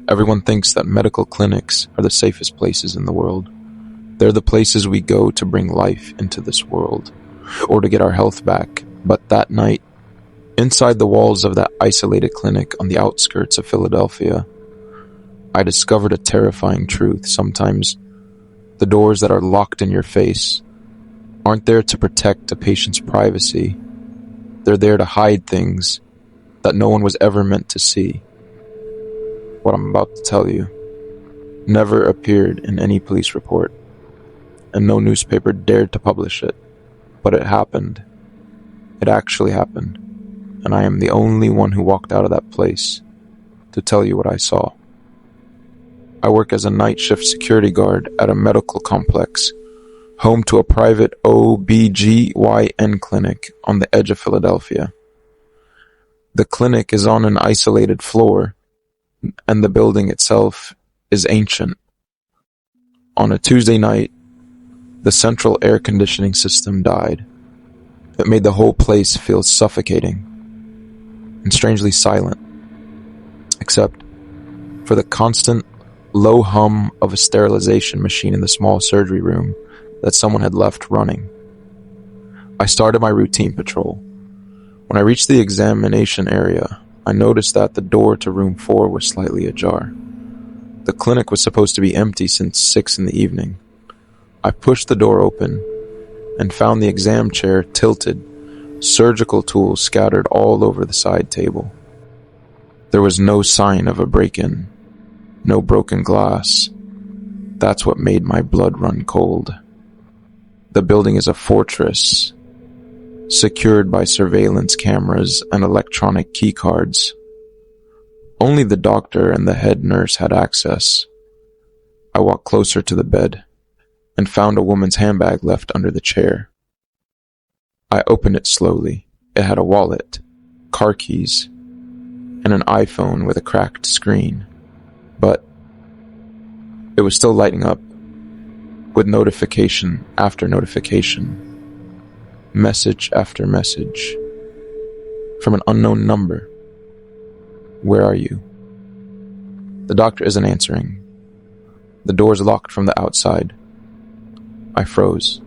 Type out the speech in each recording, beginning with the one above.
Everyone thinks that medical clinics are the safest places in the world. They're the places we go to bring life into this world, or to get our health back. But that night, inside the walls of that isolated clinic on the outskirts of Philadelphia, I discovered a terrifying truth. Sometimes the doors that are locked in your face aren't there to protect a patient's privacy. They're there to hide things that no one was ever meant to see. What I'm about to tell you never appeared in any police report, and no newspaper dared to publish it. But it happened. It actually happened. And I am the only one who walked out of that place to tell you what I saw. I work as a night shift security guard at a medical complex, home to a private OB-GYN clinic on the edge of Philadelphia. The clinic is on an isolated floor, and the building itself is ancient. On a Tuesday night, the central air conditioning system died. It made the whole place feel suffocating and strangely silent, except for the constant low hum of a sterilization machine in the small surgery room that someone had left running. I started my routine patrol. When I reached the examination area, I noticed that the door to room 4 was slightly ajar. The clinic was supposed to be empty since 6 in the evening. I pushed the door open and found the exam chair tilted, surgical tools scattered all over the side table. There was no sign of a break-in, no broken glass. That's what made my blood run cold. The building is a fortress, secured by surveillance cameras and electronic keycards. Only the doctor and the head nurse had access. I walked closer to the bed and found a woman's handbag left under the chair. I opened it slowly. It had a wallet, car keys, and an iPhone with a cracked screen. But it was still lighting up, with notification after notification, message after message, from an unknown number. Where are you? The doctor isn't answering. The door's locked from the outside. I froze.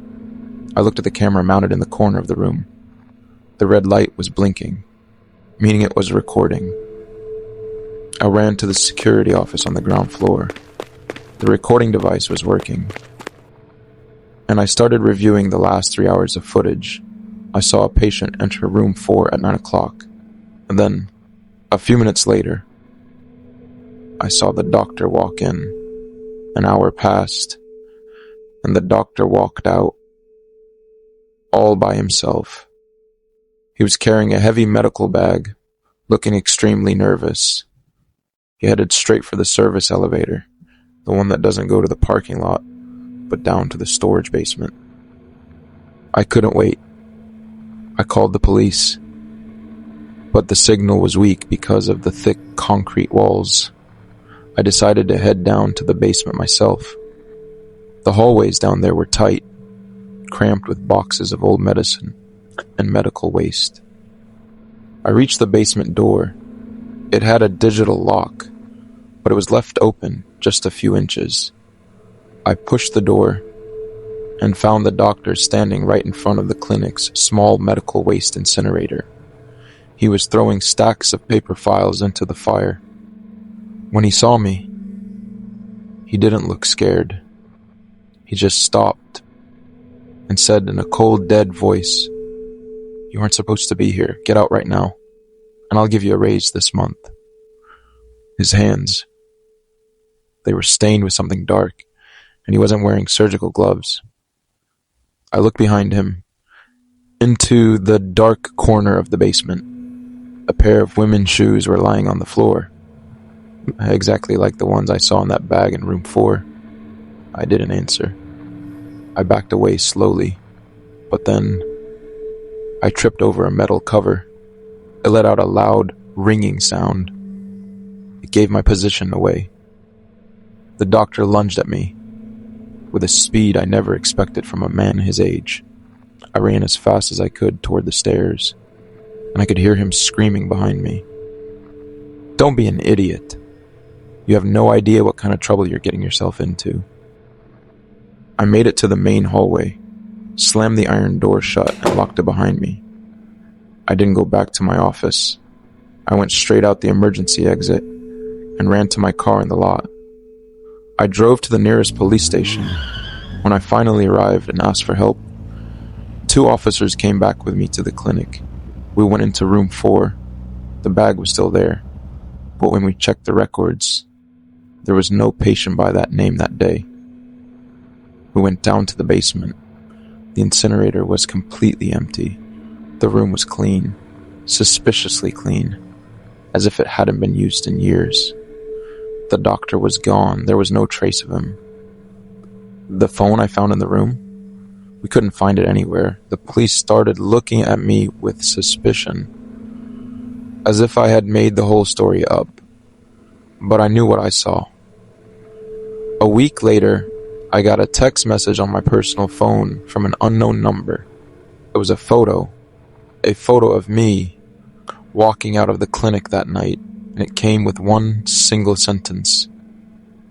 I looked at the camera mounted in the corner of the room. The red light was blinking, meaning it was recording. I ran to the security office on the ground floor. The recording device was working, and I started reviewing the last 3 hours of footage. I saw a patient enter room 4 at 9 o'clock, and then, a few minutes later, I saw the doctor walk in. An hour passed, and the doctor walked out, all by himself. He was carrying a heavy medical bag, looking extremely nervous. He headed straight for the service elevator, the one that doesn't go to the parking lot, but down to the storage basement. I couldn't wait. I called the police, but the signal was weak because of the thick concrete walls. I decided to head down to the basement myself. The hallways down there were tight, cramped with boxes of old medicine and medical waste. I reached the basement door. It had a digital lock, but it was left open just a few inches. I pushed the door and found the doctor standing right in front of the clinic's small medical waste incinerator. He was throwing stacks of paper files into the fire. When he saw me, he didn't look scared. He just stopped and said in a cold, dead voice, "You aren't supposed to be here. Get out right now, and I'll give you a raise this month." His hands, they were stained with something dark, and he wasn't wearing surgical gloves. I looked behind him, into the dark corner of the basement. A pair of women's shoes were lying on the floor, exactly like the ones I saw in that bag in room 4. I didn't answer. I backed away slowly, but then I tripped over a metal cover. It let out a loud, ringing sound. It gave my position away. The doctor lunged at me with a speed I never expected from a man his age. I ran as fast as I could toward the stairs, and I could hear him screaming behind me. "Don't be an idiot. You have no idea what kind of trouble you're getting yourself into. I made it to the main hallway, slammed the iron door shut, and locked it behind me. I didn't go back to my office. I went straight out the emergency exit and ran to my car in the lot. I drove to the nearest police station. When I finally arrived and asked for help, 2 officers came back with me to the clinic. We went into room 4. The bag was still there, but when we checked the records, there was no patient by that name that day. We went down to the basement. The incinerator was completely empty. The room was clean, suspiciously clean, as if it hadn't been used in years. The doctor was gone. There was no trace of him. The phone I found in the room, we couldn't find it anywhere. The police started looking at me with suspicion, as if I had made the whole story up. But I knew what I saw. A week later, I got a text message on my personal phone from an unknown number. It was a photo of me walking out of the clinic that night, and it came with one single sentence.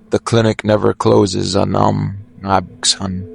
"The clinic never closes on Abgsan."